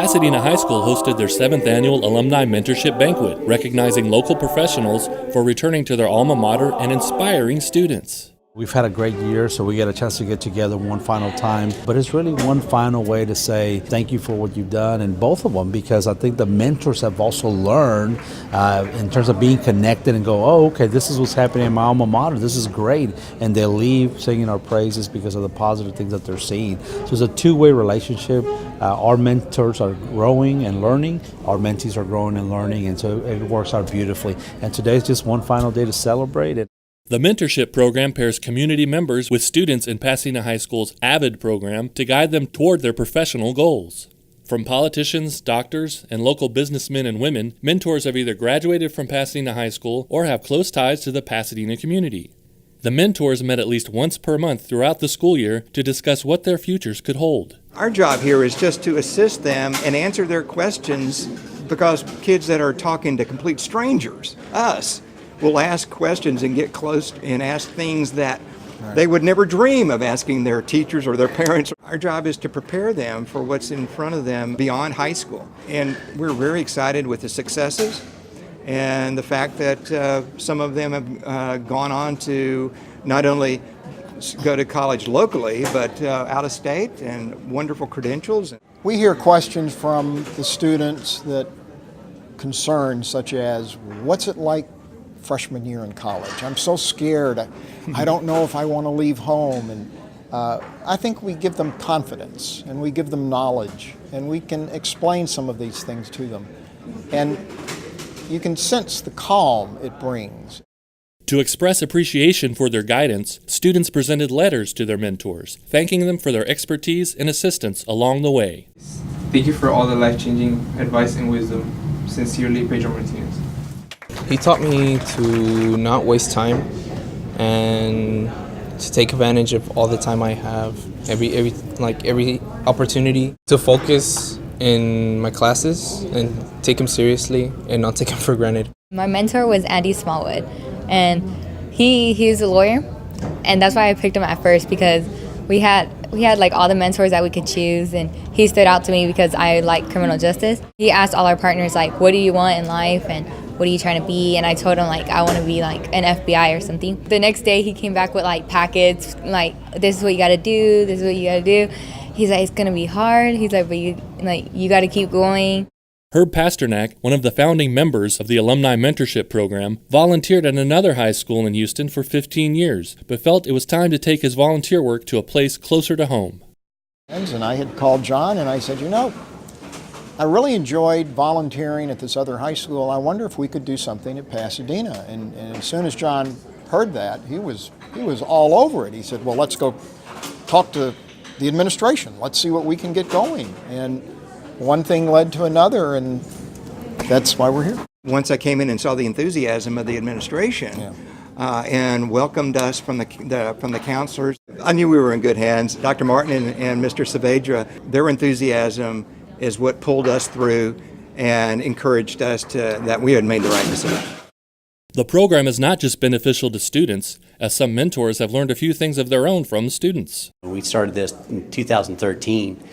Pasadena High School hosted their 7th annual Alumni Mentorship Banquet, recognizing local professionals for returning to their alma mater and inspiring students. We've had a great year, so we get a chance to get together one final time. But it's really one final way to say thank you for what you've done, and both of them, because I think the mentors have also learned in terms of being connected and go, oh, okay, this is what's happening in my alma mater. This is great. And they leave singing our praises because of the positive things that they're seeing. So it's a two-way relationship. Our mentors are growing and learning. Our mentees are growing and learning, and so it works out beautifully. And today's just one final day to celebrate it. The mentorship program pairs community members with students in Pasadena High School's AVID program to guide them toward their professional goals. From politicians, doctors, and local businessmen and women, mentors have either graduated from Pasadena High School or have close ties to the Pasadena community. The mentors met at least once per month throughout the school year to discuss what their futures could hold. Our job here is just to assist them and answer their questions, because kids that are talking to complete strangers, us, will ask questions and get close and ask things that they would never dream of asking their teachers or their parents. Our job is to prepare them for what's in front of them beyond high school. And we're very excited with the successes and the fact that some of them have gone on to not only go to college locally, but out of state, and wonderful credentials. We hear questions from the students that concern, such as, what's it like freshman year in college? I'm so scared. I don't know if I want to leave home. And I think we give them confidence, and we give them knowledge, and we can explain some of these things to them. And you can sense the calm it brings. To express appreciation for their guidance, students presented letters to their mentors, thanking them for their expertise and assistance along the way. Thank you for all the life-changing advice and wisdom. Sincerely, Pedro Martinez. He taught me to not waste time and to take advantage of all the time I have, every opportunity to focus in my classes and take them seriously and not take them for granted. My mentor was Andy Smallwood, and he's a lawyer, and that's why I picked him at first, because we had like all the mentors that we could choose, and he stood out to me because I like criminal justice. He asked all our partners, like, what do you want in life and what are you trying to be? And I told him, like, I want to be like an FBI or something. The next day he came back with like packets, like, this is what you got to do, this is what you got to do. He's like, it's going to be hard. He's like, but you got to keep going. Herb Pasternak, one of the founding members of the Alumni Mentorship Program, volunteered at another high school in Houston for 15 years, but felt it was time to take his volunteer work to a place closer to home. And I had called John, and I said, I really enjoyed volunteering at this other high school. I wonder if we could do something at Pasadena. And as soon as John heard that, he was all over it. He said, well, let's go talk to the administration. Let's see what we can get going. And one thing led to another, and that's why we're here. Once I came in and saw the enthusiasm of the administration, and welcomed us from the counselors, I knew we were in good hands. Dr. Martin and Mr. Saavedra, their enthusiasm is what pulled us through and encouraged us that we had made the right decision. The program is not just beneficial to students, as some mentors have learned a few things of their own from students. We started this in 2013,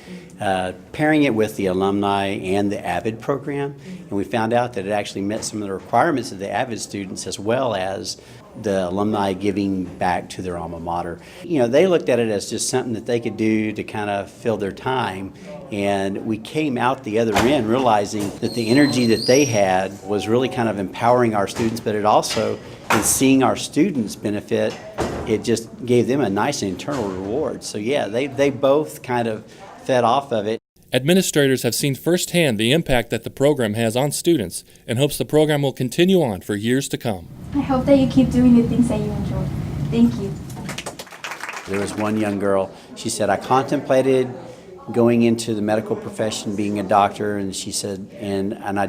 pairing it with the alumni and the AVID program, and we found out that it actually met some of the requirements of the AVID students as well as the alumni giving back to their alma mater. They looked at it as just something that they could do to kind of fill their time, and we came out the other end realizing that the energy that they had was really kind of empowering our students, but it also, in seeing our students benefit, it just gave them a nice internal reward. So yeah, they both kind of fed off of it. Administrators have seen firsthand the impact that the program has on students and hopes the program will continue on for years to come. I hope that you keep doing the things that you enjoy. Thank you. There was one young girl, she said, I contemplated going into the medical profession, being a doctor, and she said, and I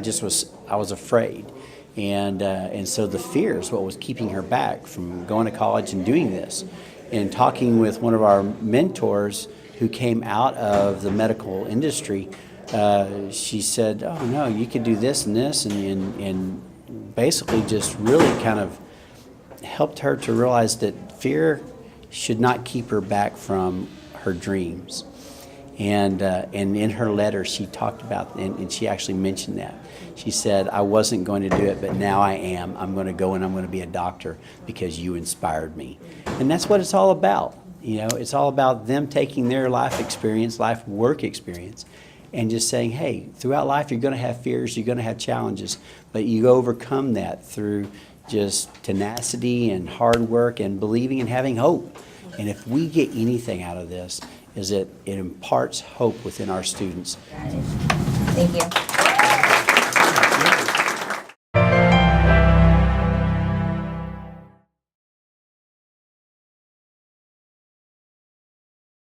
was afraid. And so the fear is what was keeping her back from going to college and doing this. And talking with one of our mentors who came out of the medical industry, she said, oh no, you could do this and this, and basically just really kind of helped her to realize that fear should not keep her back from her dreams. And in her letter, she talked about, and she actually mentioned that. She said, I wasn't going to do it, but now I am. I'm going to go and I'm going to be a doctor because you inspired me. And that's what it's all about. It's all about them taking their life experience, life work experience, and just saying, hey, throughout life you're going to have fears, you're going to have challenges, but you overcome that through just tenacity and hard work and believing and having hope. And if we get anything out of this, is that it imparts hope within our students. Thank you.